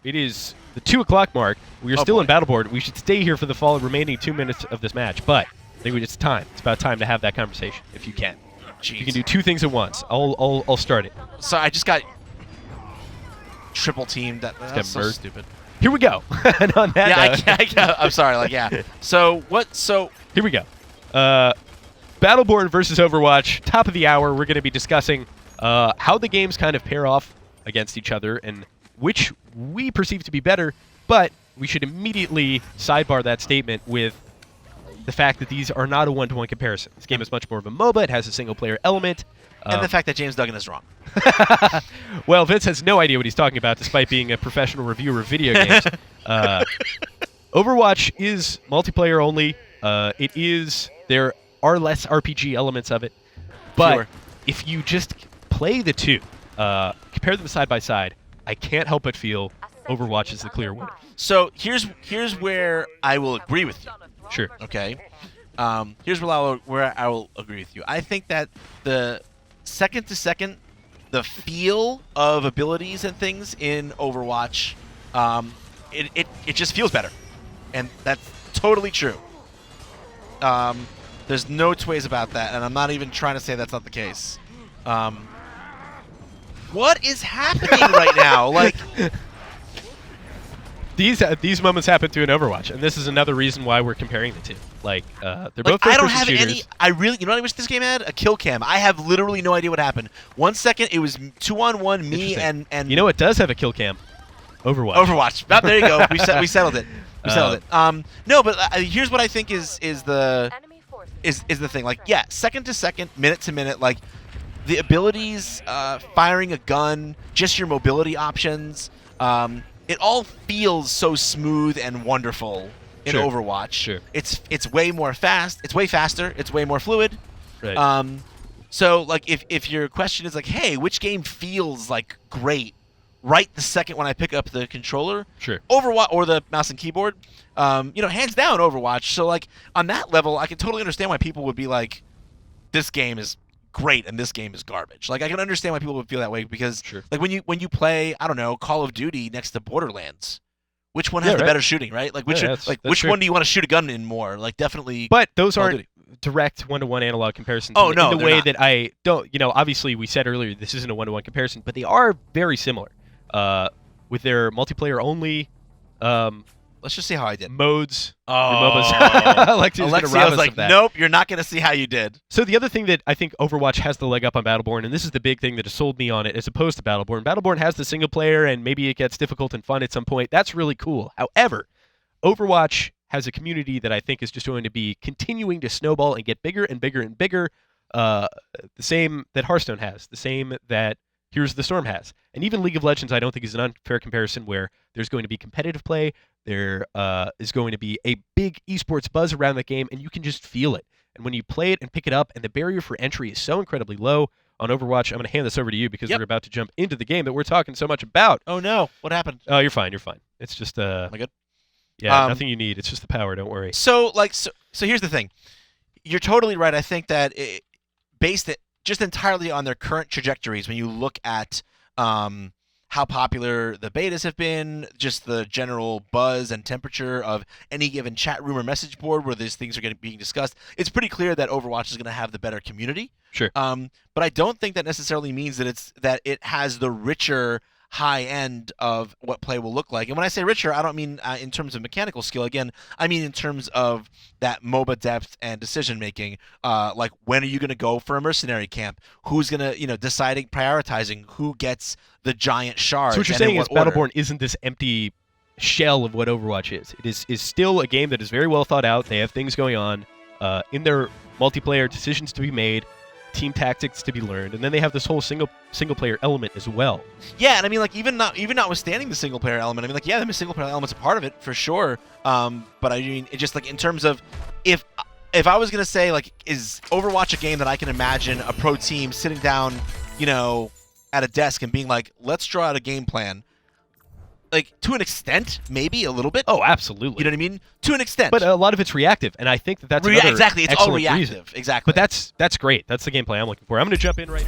It is the 2 o'clock mark. We are still in Battleborn. We should stay here for the remaining 2 minutes of this match, but I think it's time. It's about time to have that conversation, if you can. Jeez. You can do 2 things at once. I'll start it. So I just got triple teamed. That's so stupid. Here we go. And on that note, I'm sorry. Like, yeah. So what? So here we go. Battleborn versus Overwatch. Top of the hour. We're going to be discussing how the games kind of pair off against each other and which we perceive to be better. But we should immediately sidebar that statement with the fact that these are not a one-to-one comparison. This game is much more of a MOBA. It has a single-player element. And the fact that James Duggan is wrong. Well, Vince has no idea what he's talking about, despite being a professional reviewer of video games. Overwatch is multiplayer only. There are less RPG elements of it. But if you just play the two, compare them side by side, I can't help but feel Overwatch is the clear winner. So here's where I will agree with you. Sure. Okay. Here's where I will agree with you. I think that the second to second, the feel of abilities and things in Overwatch, it just feels better, and that's totally true. There's no two ways about that, and I'm not even trying to say that's not the case. What is happening right now? Like. These moments happen to an Overwatch, and this is another reason why we're comparing the two. Like, they're both I don't have shooters. any. You know what I wish this game had? A kill cam. I have literally no idea what happened. 1 second, it was 2-on-1, me and. You know what does have a kill cam? Overwatch. Overwatch. Oh, there you go. We settled it. We settled it. No, but here's what I think is the thing. Like, yeah, second to second, minute to minute. Like, the abilities, firing a gun, just your mobility options. It all feels so smooth and wonderful in Overwatch. Sure. It's way more fast. It's way faster. It's way more fluid. Right. So like if your question is like, hey, which game feels like great right the second when I pick up the controller? Sure. Overwatch or the mouse and keyboard. Hands down Overwatch. So like on that level, I can totally understand why people would be like, this game is great and this game is garbage. Like I can understand why people would feel that way because like when you play, I don't know, Call of Duty next to Borderlands, which one has the better shooting, right? Like which one do you want to shoot a gun in more? Like definitely. But those aren't direct one-to-one analog comparisons. Oh no, in the way that I don't. Obviously we said earlier this isn't a one-to-one comparison, but they are very similar. With their multiplayer only. Let's just see how I did. Modes. Oh. Alexia was like, nope, you're not going to see how you did. So the other thing that I think Overwatch has the leg up on Battleborn, and this is the big thing that has sold me on it as opposed to Battleborn. Battleborn has the single player, and maybe it gets difficult and fun at some point. That's really cool. However, Overwatch has a community that I think is just going to be continuing to snowball and get bigger and bigger and bigger. The same that Hearthstone has. The same that Heroes of the Storm has. And even League of Legends, I don't think is an unfair comparison where there's going to be competitive play. There is going to be a big esports buzz around the game, and you can just feel it. And when you play it and pick it up, and the barrier for entry is so incredibly low on Overwatch, I'm going to hand this over to you because we're about to jump into the game that we're talking so much about. Oh, no. What happened? Oh, you're fine. You're fine. It's just... Am I good? Yeah, nothing you need. It's just the power. Don't worry. So here's the thing. You're totally right. I think that based it just entirely on their current trajectories, when you look at... how popular the betas have been, just the general buzz and temperature of any given chat room or message board where these things are being discussed, it's pretty clear that Overwatch is going to have the better community. Sure. But I don't think that necessarily means that it has the richer high end of what play will look like. And when I say richer, I don't mean in terms of mechanical skill. Again, I mean in terms of that MOBA depth and decision making. Like when are you going to go for a mercenary camp? Who's going to, deciding, prioritizing who gets the giant shards. So what you're saying is Battleborn isn't this empty shell of what Overwatch is. It is still a game that is very well thought out. They have things going on in their multiplayer, decisions to be made, team tactics to be learned, and then they have this whole single player element as well. Yeah, and I mean, like even notwithstanding the single player element, I mean, like yeah, the single player element's a part of it for sure. But I mean, it just like in terms of if I was gonna say like, is Overwatch a game that I can imagine a pro team sitting down, at a desk and being like, let's draw out a game plan. Like, to an extent, maybe a little bit. Oh, absolutely. You know what I mean? To an extent. But a lot of it's reactive, and I think that's another exactly. It's all reactive. Reason. Exactly. But that's great. That's the gameplay I'm looking for. I'm going to jump in right